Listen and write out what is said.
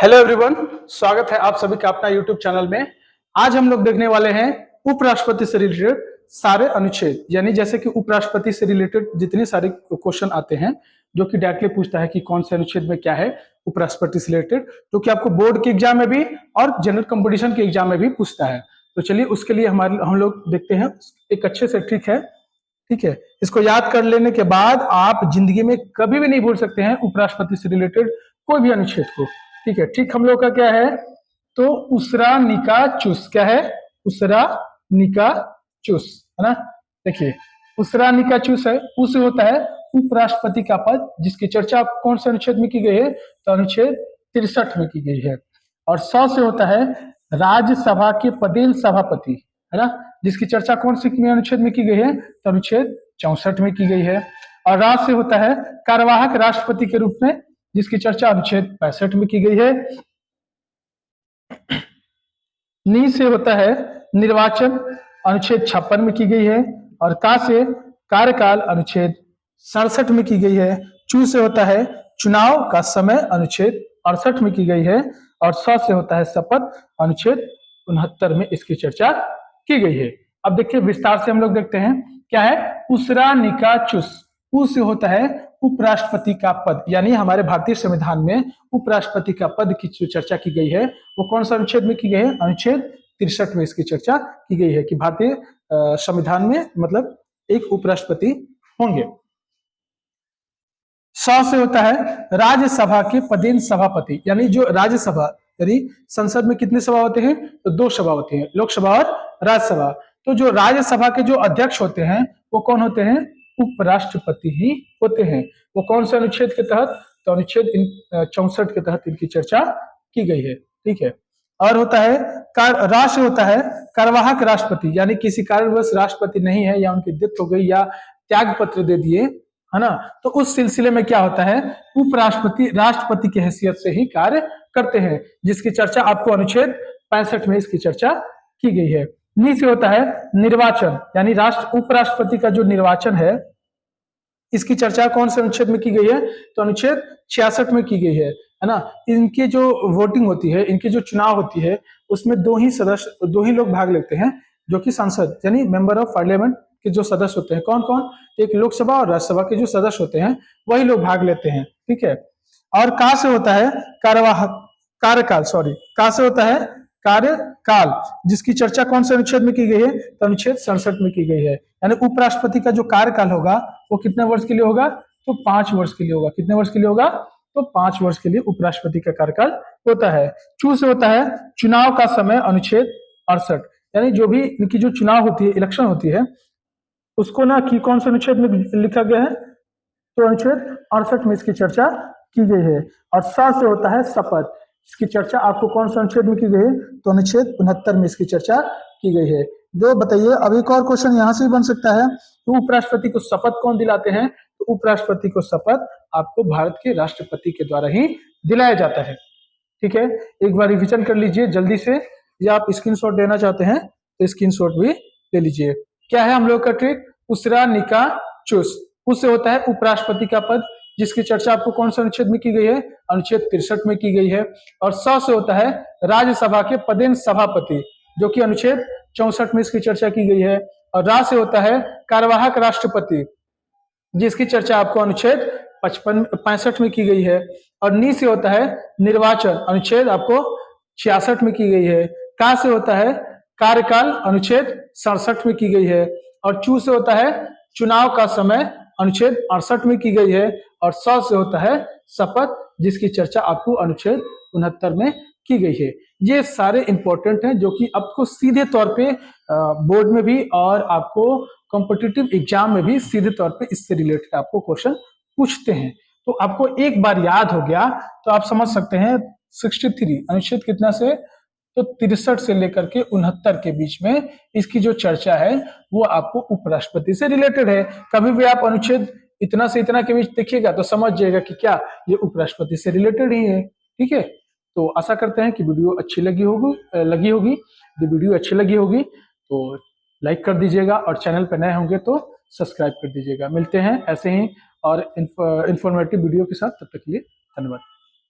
Hello everyone, स्वागत है आप सभी का अपना यूट्यूब चैनल में। आज हम लोग देखने वाले हैं उपराष्ट्रपति से रिलेटेड सारे अनुच्छेद, यानी जैसे कि उपराष्ट्रपति से रिलेटेड जितने सारे क्वेश्चन आते हैं जो कि डायरेक्टली पूछता है कि कौन से अनुच्छेद में क्या है उपराष्ट्रपति से रिलेटेड, जो कि आपको बोर्ड के एग्जाम में भी और जनरल कंपटीशन के एग्जाम में भी पूछता है। तो चलिए उसके लिए हम लोग देखते हैं एक अच्छे से ट्रिक है। ठीक है, इसको याद कर लेने के बाद आप जिंदगी में कभी भी नहीं भूल सकते हैं उपराष्ट्रपति से रिलेटेड कोई भी अनुच्छेद को। ठीक है, ठीक हम लोग का क्या है, तो उसरा निका चुस, क्या है, उसरा निका चुस, है ना। देखिए उसरा निका चुस है, उस होता है उपराष्ट्रपति का पद जिसकी चर्चा कौन से अनुच्छेद में की गई है, तो अनुच्छेद 63 में की गई है। और स से होता है राज्यसभा के पदेन सभापति, है ना, जिसकी चर्चा कौन से अनुच्छेद में की गई है, तो अनुच्छेद 64 में की गई है। और राज से होता है कार्यवाहक राष्ट्रपति के रूप में, जिसकी चर्चा अनुच्छेद 65 में की गई है। नी से होता है निर्वाचन, अनुच्छेद 56 में की गई है। और का से कार्यकाल, अनुच्छेद 67 में की गई है। चू से होता है चुनाव का समय, अनुच्छेद 68 में की गई है। और स से होता है शपथ, अनुच्छेद 69 में इसकी चर्चा की गई है। अब देखिए विस्तार से हम लोग देखते हैं क्या है उसरा निका चुस। उस होता है उपराष्ट्रपति का पद, यानी हमारे भारतीय संविधान में उपराष्ट्रपति का पद की जो चर्चा की गई है वो कौन सा अनुच्छेद में की गई है, अनुच्छेद 63 में इसकी चर्चा की गई है कि भारतीय संविधान में मतलब एक उपराष्ट्रपति होंगे। स से होता है राज्यसभा के पदेन सभापति, यानी जो राज्यसभा यानी संसद में कितने सभा होते हैं, तो 2 सभा होते हैं, लोकसभा और राज्यसभा। तो जो राज्यसभा के जो अध्यक्ष होते हैं वो कौन होते हैं, उपराष्ट्रपति ही होते हैं। वो कौन से अनुच्छेद के तहत, तो अनुच्छेद 64 के तहत इनकी चर्चा की गई है। ठीक है, और होता है राष्ट्र होता है कार्यवाहक राष्ट्रपति, यानी किसी कारणवश राष्ट्रपति नहीं है या उनकी डेथ हो गई या त्याग पत्र दे दिए, है ना, तो उस सिलसिले में क्या होता है उपराष्ट्रपति राष्ट्रपति की हैसियत से ही कार्य करते हैं, जिसकी चर्चा आपको अनुच्छेद 65 में इसकी चर्चा की गई है। नी से होता है निर्वाचन, यानी उपराष्ट्रपति का जो निर्वाचन है इसकी चर्चा कौन से अनुच्छेद में की गई है, तो अनुच्छेद 66 में की गई है ना। इनकी जो वोटिंग होती है, इनकी जो चुनाव होती है उसमें 2 ही लोग भाग लेते हैं, जो कि सांसद यानी मेंबर ऑफ पार्लियामेंट के जो सदस्य होते हैं, कौन कौन, एक लोकसभा और राज्यसभा के जो सदस्य होते हैं वही लोग भाग लेते हैं। ठीक है, और का से होता है कार्यकाल, का से होता है कार्यकाल, जिसकी चर्चा कौन से अनुच्छेद में की गई है, तो अनुच्छेद 67 में की गई है। यानी उपराष्ट्रपति का जो कार्यकाल होगा वो कितने वर्ष के लिए होगा, तो 5 वर्ष के लिए होगा। कितने वर्ष के लिए होगा, तो 5 वर्ष के लिए उपराष्ट्रपति का कार्यकाल होता है। चू से होता है चुनाव का समय, अनुच्छेद 68, यानी जो भी इनकी जो चुनाव होती है, इलेक्शन होती है, उसको ना कि कौन से अनुच्छेद में लिखा गया है, तो अनुच्छेद 68 में इसकी चर्चा की गई है। और सा से होता है शपथ, इसकी चर्चा आपको कौन सा अनुच्छेद में की गई है, तो अनुच्छेद 69 में इसकी चर्चा की गई है। जो बताइए, अब एक और क्वेश्चन यहाँ से भी बन सकता है, तो उपराष्ट्रपति को शपथ कौन दिलाते हैं, तो उपराष्ट्रपति को शपथ आपको भारत के राष्ट्रपति के द्वारा ही दिलाया जाता है। ठीक है, एक बार रिविजन कर लीजिए जल्दी से, या आप स्क्रीनशॉट लेना चाहते हैं तो स्क्रीनशॉट भी ले लीजिए। क्या है हम लोग का ट्रिक, उसरा निका चुस। उससे होता है उपराष्ट्रपति का पद, जिसकी चर्चा आपको कौन से अनुच्छेद में की गई है, अनुच्छेद 63 में की गई है। और स से होता है राज्यसभा के पदेन सभापति, जो कि अनुच्छेद 64 में इसकी चर्चा की गई है। और रा से होता है कार्यवाहक राष्ट्रपति, जिसकी चर्चा आपको अनुच्छेद 65 में की गई है। और नी से होता है निर्वाचन, अनुच्छेद आपको 66 में की गई है। का से होता है कार्यकाल, अनुच्छेद 67 में की गई है। और चू से होता है चुनाव का समय, अनुच्छेद 68 में की गई है। और स से होता है शपथ, जिसकी चर्चा आपको अनुच्छेद 69 में की गई है। ये सारे इंपॉर्टेंट हैं जो कि आपको सीधे तौर पे बोर्ड में भी और आपको कॉम्पिटिटिव एग्जाम में भी सीधे तौर पे इससे रिलेटेड आपको क्वेश्चन पूछते हैं। तो आपको एक बार याद हो गया तो आप समझ सकते हैं 63 अनुच्छेद कितना से, तो 63 से लेकर के 69 के बीच में इसकी जो चर्चा है वो आपको उपराष्ट्रपति से रिलेटेड है। कभी भी आप अनुच्छेद इतना से इतना के बीच देखिएगा तो समझ जाएगा कि क्या ये उपराष्ट्रपति से रिलेटेड ही है। ठीक है, तो आशा करते हैं कि वीडियो अच्छी लगी होगी। यदि वीडियो अच्छी लगी होगी तो लाइक कर दीजिएगा, और चैनल पर नए होंगे तो सब्सक्राइब कर दीजिएगा। मिलते हैं ऐसे ही और इंफॉर्मेटिव वीडियो के साथ, तब तक के लिए धन्यवाद।